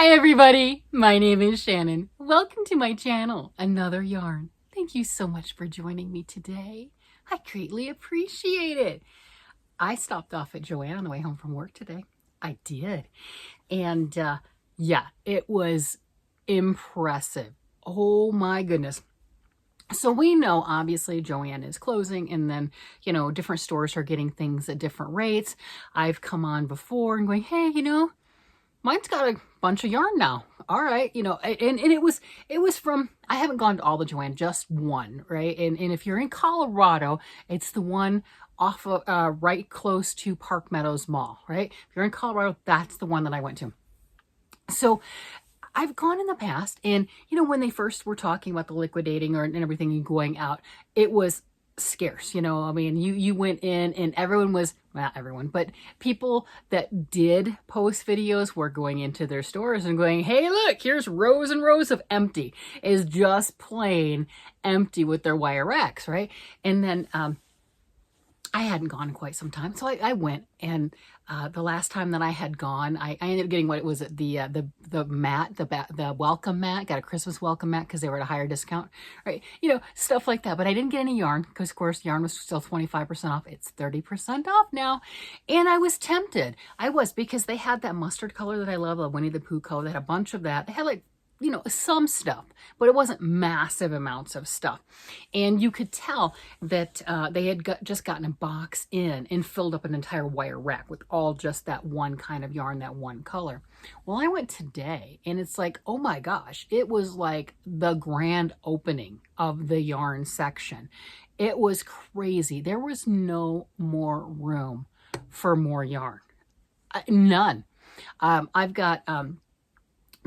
Hi everybody, my name is Shannon. Welcome to my channel, Another Yarn. Thank you so much for joining me today. I greatly appreciate it. I stopped off at Joann on the way home from work today. I did. And yeah, it was impressive. Oh my goodness. So we know obviously Joann is closing and then, different stores are getting things at different rates. I've come on before and going, hey, mine's got a bunch of yarn now. All right, and it was from, I haven't gone to all the Joann, just one, right? And if you're in Colorado, it's the one off of right close to Park Meadows Mall, right? If you're in Colorado, that's the one that I went to. So I've gone in the past, and when they first were talking about the liquidating and everything and going out, it was scarce. I mean, you went in and everyone was, well, not everyone, but people that did post videos were going into their stores and going, hey, look, here's rows and rows of empty. Is just plain empty with their wire racks, right? And then I hadn't gone in quite some time, so I went, and the last time that I had gone, I ended up getting, what was it, the mat, the welcome mat. Got a Christmas welcome mat because they were at a higher discount, right? Stuff like that. But I didn't get any yarn because, of course, yarn was still 25% off. It's 30% off now, and I was tempted. I was, because they had that mustard color that I love, the Winnie the Pooh color. They had a bunch of that. They had like, some stuff, but it wasn't massive amounts of stuff. And you could tell that they had just gotten a box in and filled up an entire wire rack with all just that one kind of yarn, that one color. Well, I went today and it's like, oh my gosh, it was like the grand opening of the yarn section. It was crazy. There was no more room for more yarn. None. I've got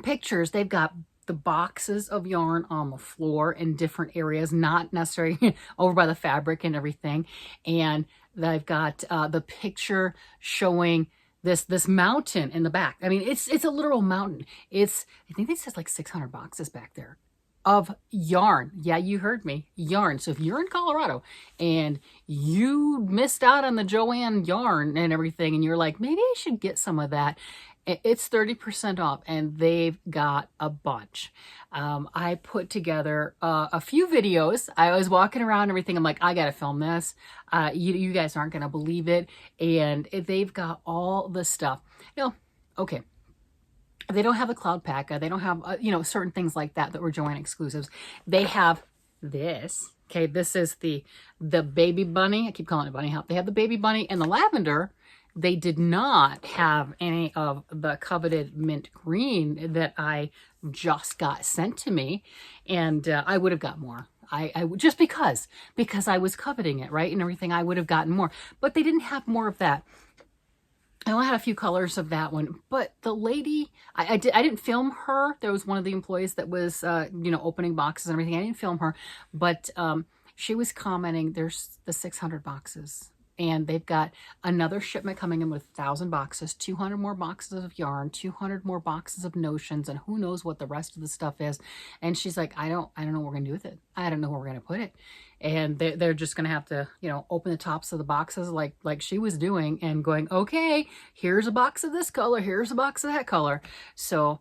pictures. They've got the boxes of yarn on the floor in different areas, not necessarily over by the fabric and everything. And I've got the picture showing this mountain in the back. I mean, it's a literal mountain. I think they said like 600 boxes back there of yarn. Yeah, you heard me, yarn. So if you're in Colorado and you missed out on the Joann yarn and everything, and you're like, maybe I should get some of that, it's 30% off, and they've got a bunch. I put together a few videos. I was walking around and everything. I'm like, I got to film this. You guys aren't going to believe it. And they've got all the stuff. Okay. They don't have the cloud pack. They don't have, certain things like that were Joann exclusives. They have this. Okay, this is the baby bunny. I keep calling it bunny hop. They have the baby bunny and the lavender. They did not have any of the coveted mint green that I just got sent to me. And I would have got more. I just because I was coveting it, right? And everything, I would have gotten more. But they didn't have more of that. I only had a few colors of that one, but the lady, I didn't film her. There was one of the employees that was, opening boxes and everything. I didn't film her, but she was commenting, there's the 600 boxes. And they've got another shipment coming in with 1,000 boxes, 200 more boxes of yarn, 200 more boxes of notions, and who knows what the rest of the stuff is. And she's like, I don't know what we're gonna do with it. I don't know where we're gonna put it. And they're just gonna have to, open the tops of the boxes like she was doing and going, okay, here's a box of this color, here's a box of that color. So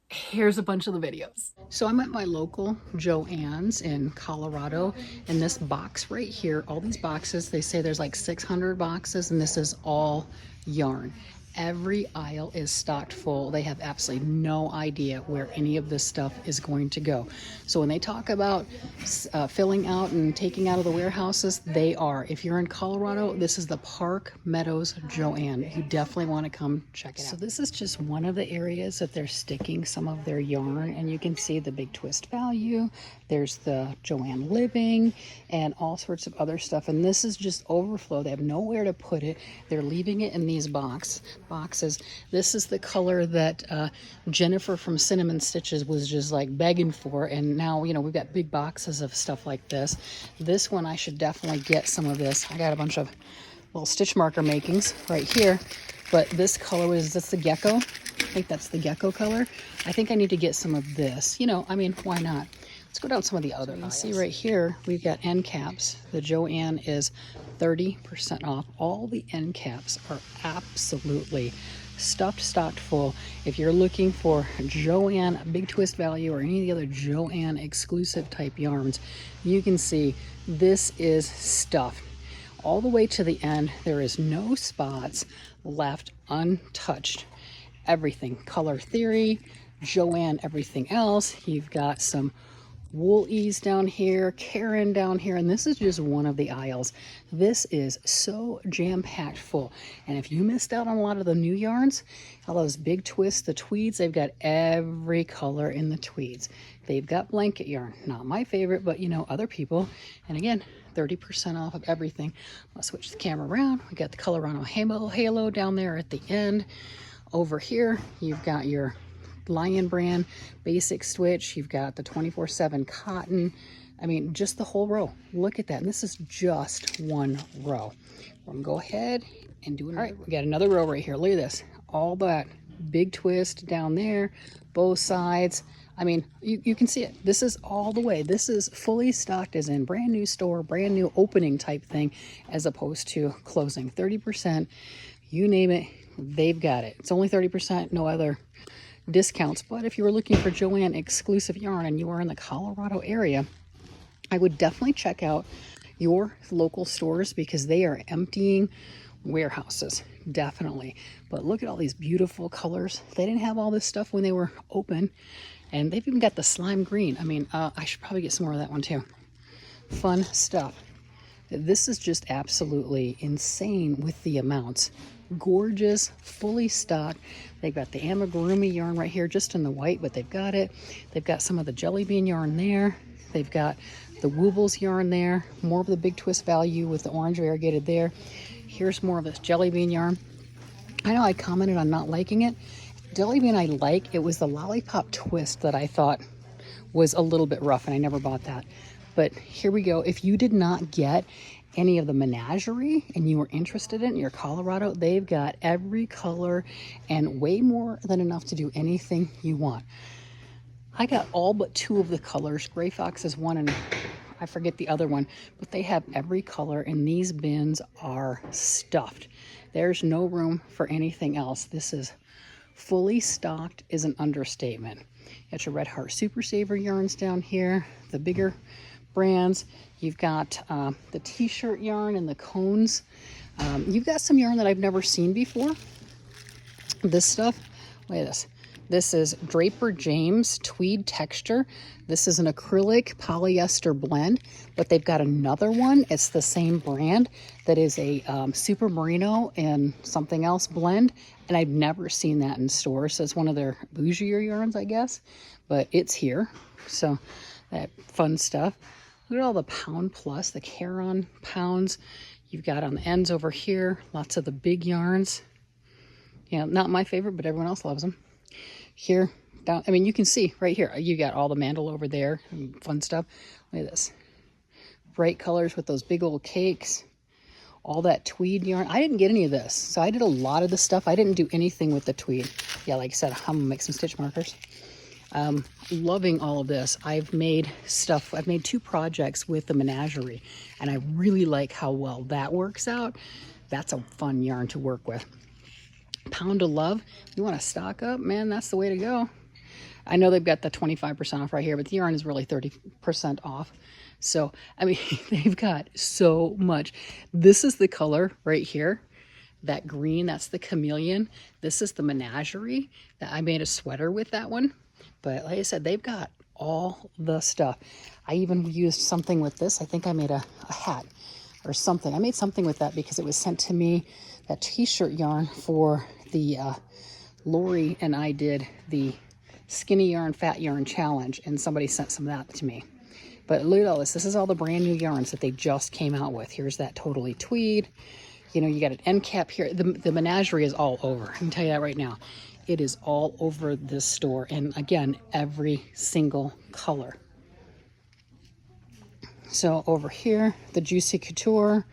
here's a bunch of the videos. So I'm at my local Joann's in Colorado, and this box right here, all these boxes, they say there's like 600 boxes, and this is all yarn. Every aisle is stocked full. They have absolutely no idea where any of this stuff is going to go. So when they talk about filling out and taking out of the warehouses, they are. If you're in Colorado, this is the Park Meadows Joann. You definitely want to come check it out. So this is just one of the areas that they're sticking some of their yarn, and you can see the Big Twist Value. There's the Joann Living and all sorts of other stuff. And this is just overflow. They have nowhere to put it. They're leaving it in these boxes. This is the color that Jennifer from Cinnamon Stitches was just like begging for, and now we've got big boxes of stuff like this. This one I should definitely get some of this. I got a bunch of little stitch marker makings right here, but this color that's the gecko. I think that's the gecko color. I think I need to get some of this. I mean, why not? Let's go down some of the other. You see right here, we've got end caps. The Joann is 30% off. All the end caps are absolutely stuffed, stocked full. If you're looking for Joann Big Twist value or any of the other Joann exclusive type yarns, you can see this is stuffed all the way to the end. There is no spots left untouched. Everything, Color Theory, Joann, everything else. You've got some Wool-Ease down here, Karen down here, and this is just one of the aisles. This is so jam-packed full. And if you missed out on a lot of the new yarns, all those big twists, the tweeds, they've got every color in the tweeds. They've got blanket yarn, not my favorite, but you know, other people. And again, 30% off of everything. I'll switch the camera around. We got the Colorado Halo down there at the end. Over here, you've got your Lion brand basic switch. You've got the 24/7 cotton. I mean, just the whole row. Look at that. And this is just one row. We're gonna go ahead and do it. All right, we got another row right here. Look at this. All that big twist down there, both sides. I mean, you can see it. This is all the way. This is fully stocked, as in brand new store, brand new opening type thing, as opposed to closing. 30%, you name it, they've got it. It's only 30%, no other discounts. But if you were looking for Joann exclusive yarn and you are in the Colorado area, I would definitely check out your local stores because they are emptying warehouses, definitely. But look at all these beautiful colors. They didn't have all this stuff when they were open, and they've even got the slime green. I mean, I should probably get some more of that one too. Fun stuff. This is just absolutely insane with the amounts. Gorgeous, fully stocked. They've got the amigurumi yarn right here, just in the white, but they've got it. They've got some of the jelly bean yarn there. They've got the Woobles yarn there. More of the big twist value with the orange variegated there. Here's more of this jelly bean yarn. I know I commented on not liking it. Jelly bean I like. It was the lollipop twist that I thought was a little bit rough, and I never bought that. But here we go. If you did not get any of the menagerie and you were interested in your Colorado, they've got every color and way more than enough to do anything you want. I got all but 2 of the colors. Gray Fox is one and I forget the other one, but they have every color and these bins are stuffed. There's no room for anything else. This is fully stocked is an understatement. Got your Red Heart Super Saver yarns down here, the bigger brands. You've got the t-shirt yarn and the cones. You've got some yarn that I've never seen before. This stuff, look at this. This is Draper James tweed texture. This is an acrylic polyester blend, but they've got another one. It's the same brand that is a super merino and something else blend. And I've never seen that in stores. So it's one of their bougier yarns, I guess, but it's here. So that fun stuff. Look at all the pound plus, the Caron pounds. You've got on the ends over here, lots of the big yarns. Yeah, not my favorite, but everyone else loves them. Here, down, I mean, you can see right here, you got all the mandel over there, fun stuff. Look at this. Bright colors with those big old cakes. All that tweed yarn. I didn't get any of this, so I did a lot of the stuff. I didn't do anything with the tweed. Yeah, like I said, I'm gonna make some stitch markers. Loving all of this. I've made stuff. I've made 2 projects with the menagerie, and I really like how well that works out. That's a fun yarn to work with. Pound of Love. You want to stock up, man, that's the way to go. I know they've got the 25% off right here, but the yarn is really 30% off. So, I mean, they've got so much. This is the color right here. That green, that's the chameleon. This is the menagerie. That I made a sweater with that one. But like I said, they've got all the stuff. I even used something with this. I think I made a hat or something. I made something with that because it was sent to me, that t-shirt yarn for the Lori and I did the skinny yarn, fat yarn challenge, and somebody sent some of that to me. But look at all this. This is all the brand new yarns that they just came out with. Here's that totally tweed. You know, you got an end cap here. The menagerie is all over. I can tell you that right now. It is all over this store. And again, every single color. So over here, the Juicy Couture,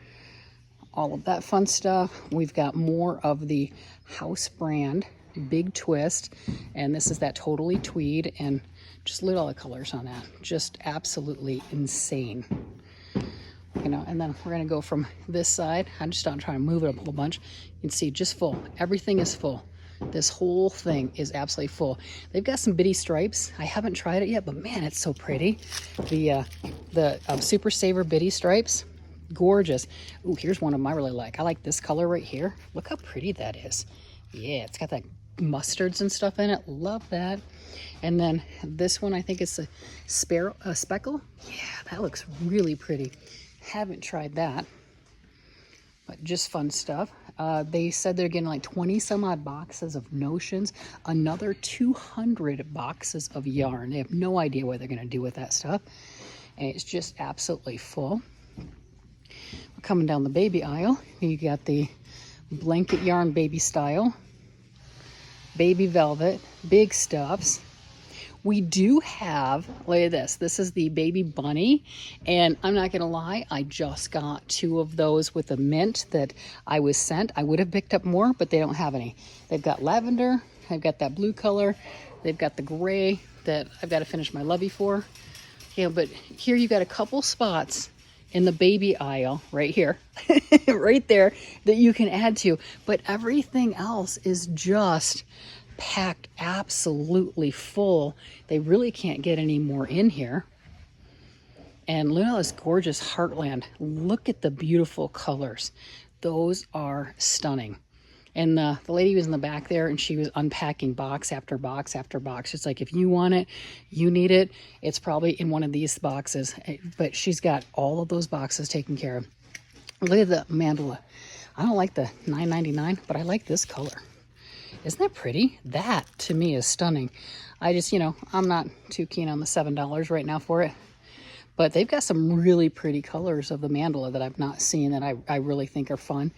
all of that fun stuff. We've got more of the house brand, Big Twist. And this is that totally tweed. And just look at all the colors on that. Just absolutely insane. You know, and then we're going to go from this side. I'm just trying to move it up a whole bunch. You can see just full. Everything is full. This whole thing is absolutely full. They've got some bitty stripes. I haven't tried it yet, but man, it's so pretty. The Super Saver bitty stripes, gorgeous. Ooh, here's one of them I really like. I like this color right here. Look how pretty that is. Yeah, it's got that mustards and stuff in it. Love that. And then this one, I think it's a speckle. Yeah, that looks really pretty. Haven't tried that, but just fun stuff. They said they're getting like 20 some odd boxes of notions, another 200 boxes of yarn. They have no idea what they're going to do with that stuff. And it's just absolutely full. We're coming down the baby aisle. You got the blanket yarn baby style, baby velvet, big stuffs. We do have, look at this. This is the baby bunny. And I'm not going to lie, I just got 2 of those with the mint that I was sent. I would have picked up more, but they don't have any. They've got lavender. I've got that blue color. They've got the gray that I've got to finish my lovey for. Yeah, but here you got a couple spots in the baby aisle right here, right there, that you can add to. But everything else is just packed absolutely full. They really can't get any more in here. And look at this gorgeous heartland. Look at the beautiful colors. Those are stunning. And the lady was in the back there, and she was unpacking box after box after box. It's like, if you want it, you need it, it's probably in one of these boxes. But she's got all of those boxes taken care of. Look at the mandala. I don't like the $9.99, but I like this color. Isn't that pretty? That, to me, is stunning. I just, I'm not too keen on the $7 right now for it. But they've got some really pretty colors of the mandala that I've not seen that I really think are fun.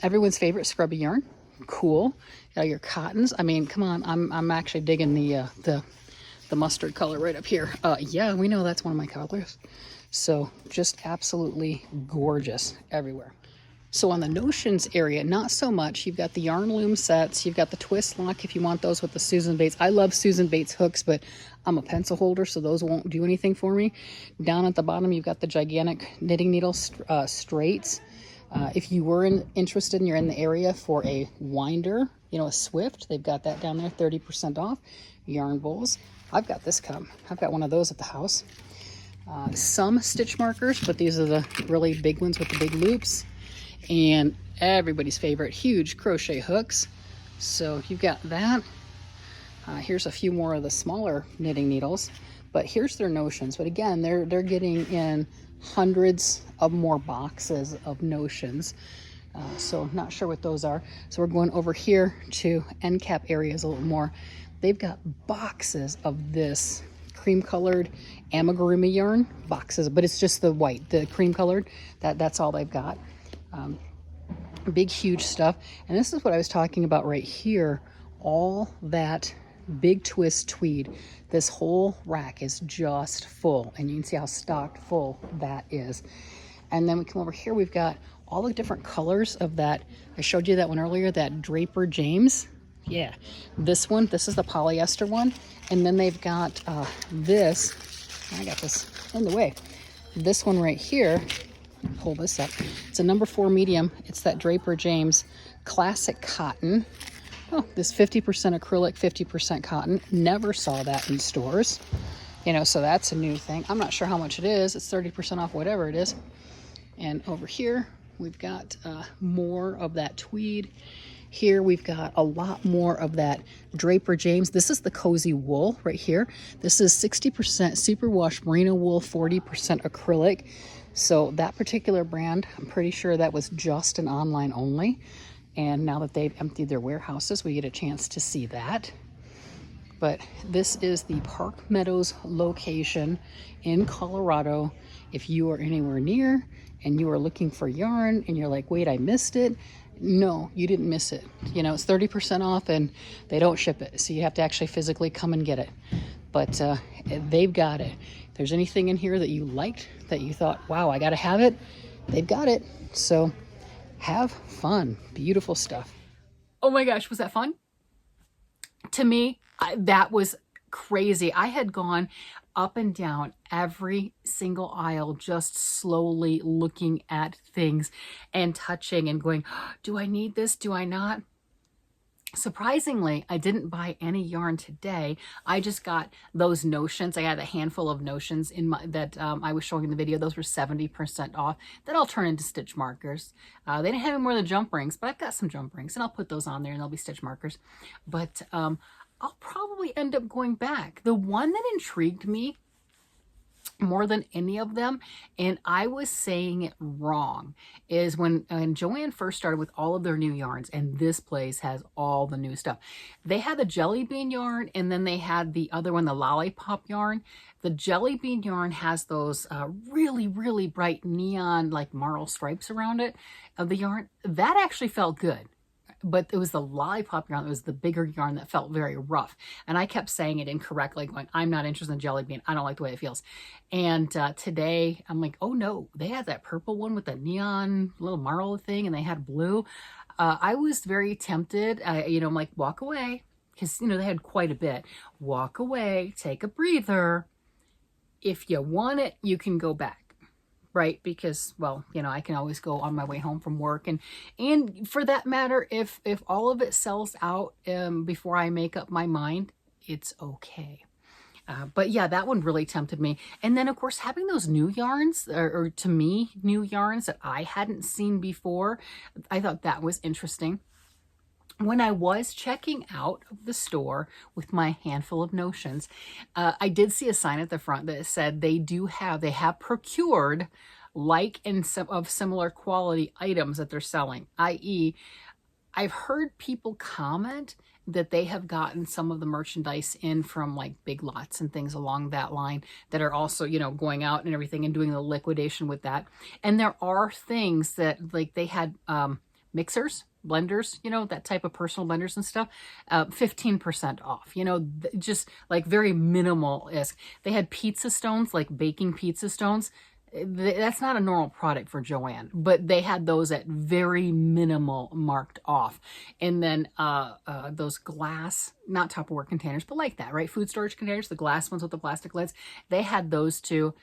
Everyone's favorite scrubby yarn. Cool. Your cottons. I mean, come on. I'm actually digging the mustard color right up here. Yeah, we know that's one of my colors. So just absolutely gorgeous everywhere. So on the notions area, not so much. You've got the yarn loom sets. You've got the twist lock if you want those with the Susan Bates. I love Susan Bates hooks, but I'm a pencil holder, so those won't do anything for me. Down at the bottom, you've got the gigantic knitting needle straights. If you were interested and you're in the area for a winder, a Swift, they've got that down there, 30% off. Yarn bowls. I've got this cup. I've got one of those at the house. Some stitch markers, but these are the really big ones with the big loops. And everybody's favorite, huge crochet hooks. So you've got that. Here's a few more of the smaller knitting needles, but here's their notions. But again, they're getting in hundreds of more boxes of notions. So not sure what those are. So we're going over here to end cap areas a little more. They've got boxes of this cream colored amigurumi yarn boxes, but it's just the white, the cream colored. That's all they've got. Big, huge stuff. And this is what I was talking about right here. All that big twist tweed. This whole rack is just full. And you can see how stocked full that is. And then we come over here. We've got all the different colors of that. I showed you that one earlier, that Draper James. Yeah. This one, this is the polyester one. And then they've got this. I got this in the way. This one right here. Pull this up. It's a number 4 medium. It's that Draper James classic cotton. Oh, this 50% acrylic, 50% cotton. Never saw that in stores. So that's a new thing. I'm not sure how much it is. It's 30% off whatever it is. And over here, we've got more of that tweed. Here we've got a lot more of that Draper James. This is the cozy wool right here. This is 60% superwash merino wool, 40% acrylic. So that particular brand, I'm pretty sure that was just an online only. And now that they've emptied their warehouses, we get a chance to see that. But this is the Park Meadows location in Colorado. If you are anywhere near and you are looking for yarn and you're like, wait, I missed it. No, you didn't miss it. It's 30% off and they don't ship it. So you have to actually physically come and get it. But they've got it. If there's anything in here that you liked, that you thought, wow, I got to have it, they've got it. So have fun. Beautiful stuff. Oh my gosh, was that fun? To me, that was crazy. I had gone up and down every single aisle, just slowly looking at things and touching and going, oh, do I need this? Do I not? Surprisingly, I didn't buy any yarn today. I just got those notions. I had a handful of notions in my that I was showing in the video. Those were 70% off. That I'll turn into stitch markers. They didn't have any more of the jump rings, but I've got some jump rings, and I'll put those on there, and they'll be stitch markers. But I'll probably end up going back. The one that intrigued me more than any of them, and I was saying it wrong, is when Joann first started with all of their new yarns, and this place has all the new stuff. They had the jelly bean yarn, and then they had the other one, the lollipop yarn. The jelly bean yarn has those really, really bright neon, like marl stripes around it of the yarn. That actually felt good. But it was the lollipop yarn, it was the bigger yarn that felt very rough. And I kept saying it incorrectly, going, I'm not interested in jelly bean. I don't like the way it feels. And today, I'm like, oh no, they had that purple one with the neon little marl thing, and they had blue. I was very tempted. I'm like, walk away. Because, they had quite a bit. Walk away, take a breather. If you want it, you can go back. Right? Because, well, I can always go on my way home from work. And for that matter, if all of it sells out before I make up my mind, it's okay. But yeah, that one really tempted me. And then, of course, having those new yarns, or to me, new yarns that I hadn't seen before, I thought that was interesting. When I was checking out of the store with my handful of notions, I did see a sign at the front that said they have procured like and of similar quality items that they're selling, i.e., I've heard people comment that they have gotten some of the merchandise in from like Big Lots and things along that line that are also, going out and everything and doing the liquidation with that. And there are things that, like, they had mixers, blenders, that type of personal blenders and stuff, 15% off, just like very minimal-esque. They had pizza stones, like baking pizza stones. That's not a normal product for Joann, but they had those at very minimal marked off. And then those glass, not Tupperware containers, but like that, right? Food storage containers, the glass ones with the plastic lids, they had those too.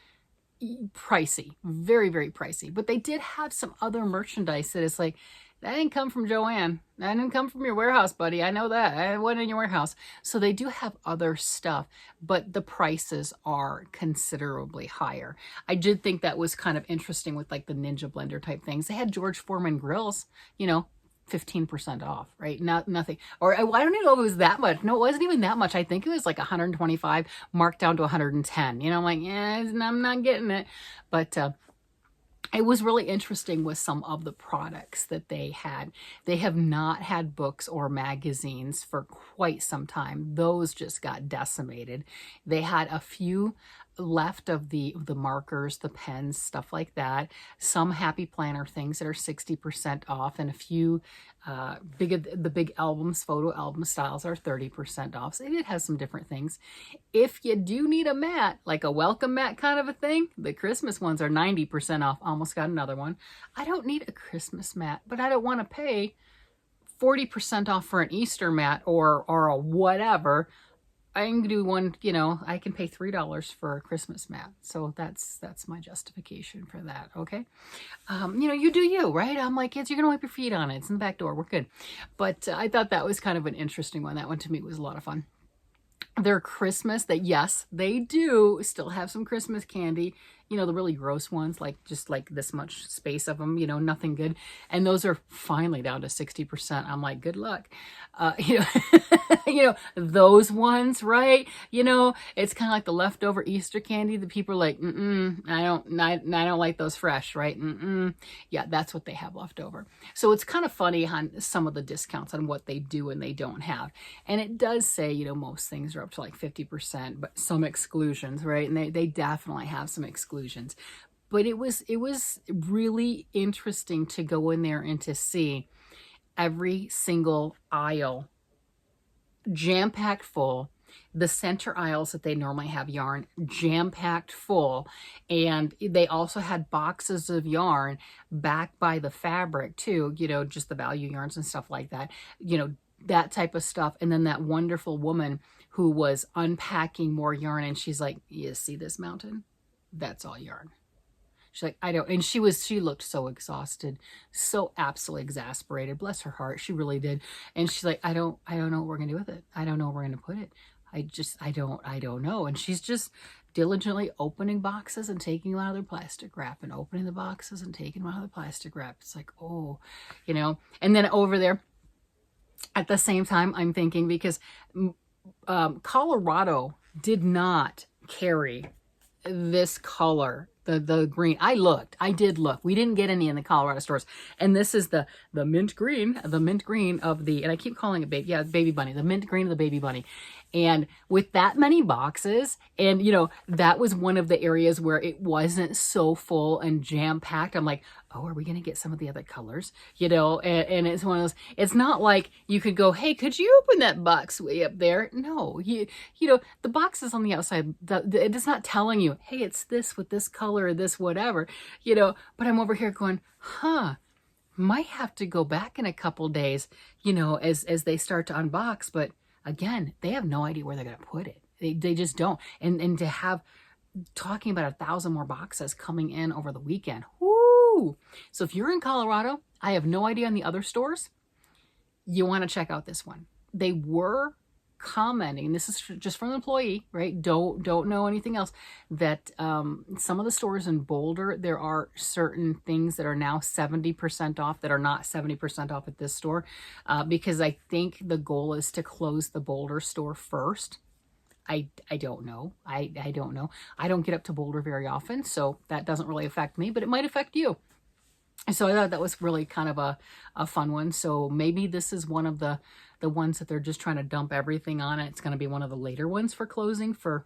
Pricey, very, very pricey. But they did have some other merchandise that is like, that didn't come from Joann. That didn't come from your warehouse, buddy. I know that. It wasn't in your warehouse. So they do have other stuff, but the prices are considerably higher. I did think that was kind of interesting with like the Ninja Blender type things. They had George Foreman grills, 15% off, right? Nothing. Or I don't even know if it was that much. No, it wasn't even that much. I think it was like 125 marked down to 110. I'm like, yeah, I'm not getting it. But it was really interesting with some of the products that they had. They have not had books or magazines for quite some time. Those just got decimated. They had a few left of the markers, the pens, stuff like that. Some Happy Planner things that are 60% off, and a few the big albums, photo album styles are 30% off. So it has some different things. If you do need a mat, like a welcome mat kind of a thing, the Christmas ones are 90% off. Almost got another one. I don't need a Christmas mat, but I don't want to pay 40% off for an Easter mat or a whatever. I can do one, I can pay $3 for a Christmas mat. So that's my justification for that, okay? You do you, right? I'm like, kids, you're going to wipe your feet on it. It's in the back door. We're good. But I thought that was kind of an interesting one. That one to me was a lot of fun. Their Christmas, yes, they do still have some Christmas candy. The really gross ones, just like this much space of them, nothing good. And those are finally down to 60%. I'm like, good luck. Those ones, right? It's kind of like the leftover Easter candy that people are like, I don't like those fresh, right? Yeah, that's what they have left over. So it's kind of funny on some of the discounts on what they do and they don't have. And it does say, most things are up to like 50%, but some exclusions, right? And they definitely have some exclusions. But it was really interesting to go in there and to see every single aisle jam-packed full. The center aisles that they normally have yarn jam-packed full, and they also had boxes of yarn backed by the fabric too, just the value yarns and stuff like that, that type of stuff. And then that wonderful woman who was unpacking more yarn, and she's like, you see this mountain? That's all yarn. She's like, I don't, and she looked so exhausted, so absolutely exasperated. Bless her heart. She really did. And she's like, I don't know what we're going to do with it. I don't know where we're going to put it. I don't know. And she's just diligently opening boxes and taking them out of their plastic wrap, and opening the boxes and taking them out of the plastic wrap. It's like, oh, you know, and then over there at the same time, I'm thinking, because Colorado did not carry this color, the green. I did look. We didn't get any in the Colorado stores. And this is the mint green of the, and I keep calling it baby bunny, the mint green of the baby bunny. And with that many boxes, and you know, that was one of the areas where it wasn't so full and jam packed. I'm like, oh, are we going to get some of the other colors? You know, and it's one of those, it's not like you could go, hey, could you open that box way up there? No, you know, the box is on the outside. It is not telling you, hey, it's this with this color or this whatever, you know, but I'm over here going, might have to go back in a couple days, you know, as they start to unbox. But again, they have no idea where they're going to put it. They just don't. And to have, talking about 1,000 more boxes coming in over the weekend. Woo! So if you're in Colorado, I have no idea on the other stores, you want to check out this one. They were commenting, this is just from an employee, right? Don't know anything else, that some of the stores in Boulder, there are certain things that are now 70% off that are not 70% off at this store, because I think the goal is to close the Boulder store first. I don't know. I don't know. I don't get up to Boulder very often, so that doesn't really affect me, but it might affect you. So I thought that was really kind of a fun one. So maybe this is one of the ones that they're just trying to dump everything on it. It's going to be one of the later ones for closing for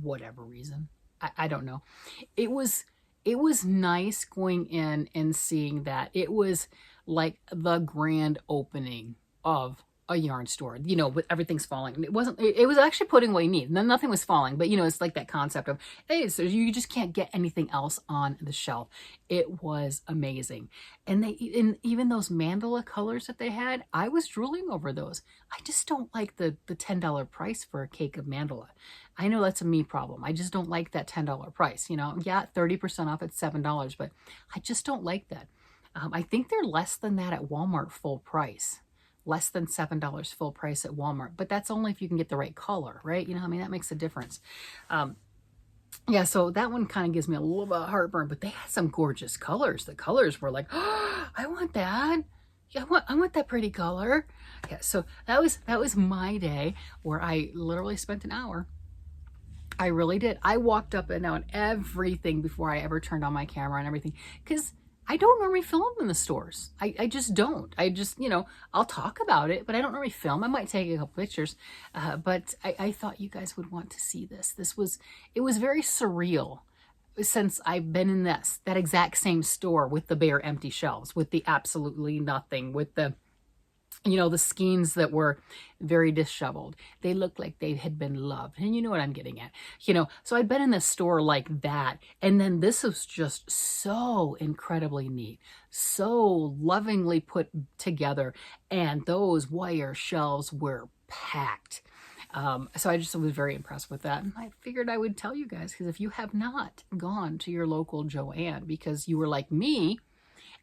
whatever reason. I don't know. It was nice going in and seeing that. It was like the grand opening of a yarn store, you know, with everything's falling. It was actually putting what you need. Nothing was falling, but you know, it's like that concept of, hey, so you just can't get anything else on the shelf. It was amazing. And even those mandala colors that they had, I was drooling over those. I just don't like the $10 price for a cake of mandala. I know that's a me problem. I just don't like that $10 price. You know, yeah, 30% off at $7, but I just don't like that. I think they're less than that at Walmart full price. Less than $7 full price at Walmart. But that's only if you can get the right color, right? You know, I mean, that makes a difference. Yeah, so that one kind of gives me a little bit of heartburn, but they had some gorgeous colors. The colors were like, oh, I want that. Yeah, I want that pretty color. Yeah, so that was my day where I literally spent an hour. I really did. I walked up and down everything before I ever turned on my camera and everything, because I don't normally film in the stores. I just don't. I just, you know, I'll talk about it, but I don't normally film. I might take a couple pictures, but I thought you guys would want to see this. It was very surreal, since I've been in that exact same store with the bare empty shelves, with the absolutely nothing, with the, you know, the skeins that were very disheveled. They looked like they had been loved. And you know what I'm getting at. You know, so I'd been in this store like that. And then this was just so incredibly neat. So lovingly put together. And those wire shelves were packed. So I just was very impressed with that. And I figured I would tell you guys, because if you have not gone to your local Joann because you were like me,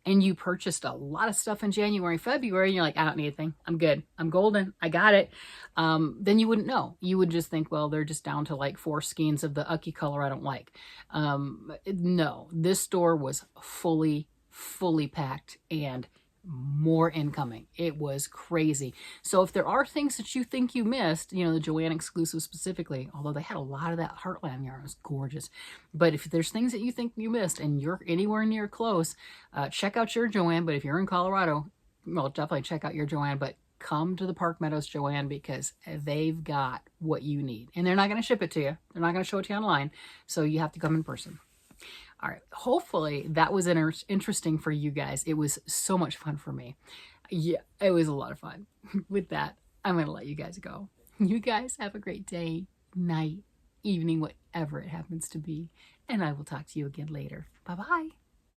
and you purchased a lot of stuff in January, February, and you're like, I don't need anything. I'm good. I'm golden. I got it. Then you wouldn't know. You would just think, well, they're just down to like 4 skeins of the Ucky color I don't like. No, this store was fully packed and more incoming. It was crazy. So if there are things that you think you missed, you know, the Joann exclusive specifically, although they had a lot of that Heartland yarn, it was gorgeous. But if there's things that you think you missed and you're anywhere near close, check out your Joann. But if you're in Colorado, well, definitely check out your Joann. But come to the Park Meadows Joann, because they've got what you need. And they're not going to ship it to you. They're not going to show it to you online. So you have to come in person. All right, hopefully that was interesting for you guys. It was so much fun for me. Yeah, it was a lot of fun. With that, I'm going to let you guys go. You guys have a great day, night, evening, whatever it happens to be. And I will talk to you again later. Bye-bye.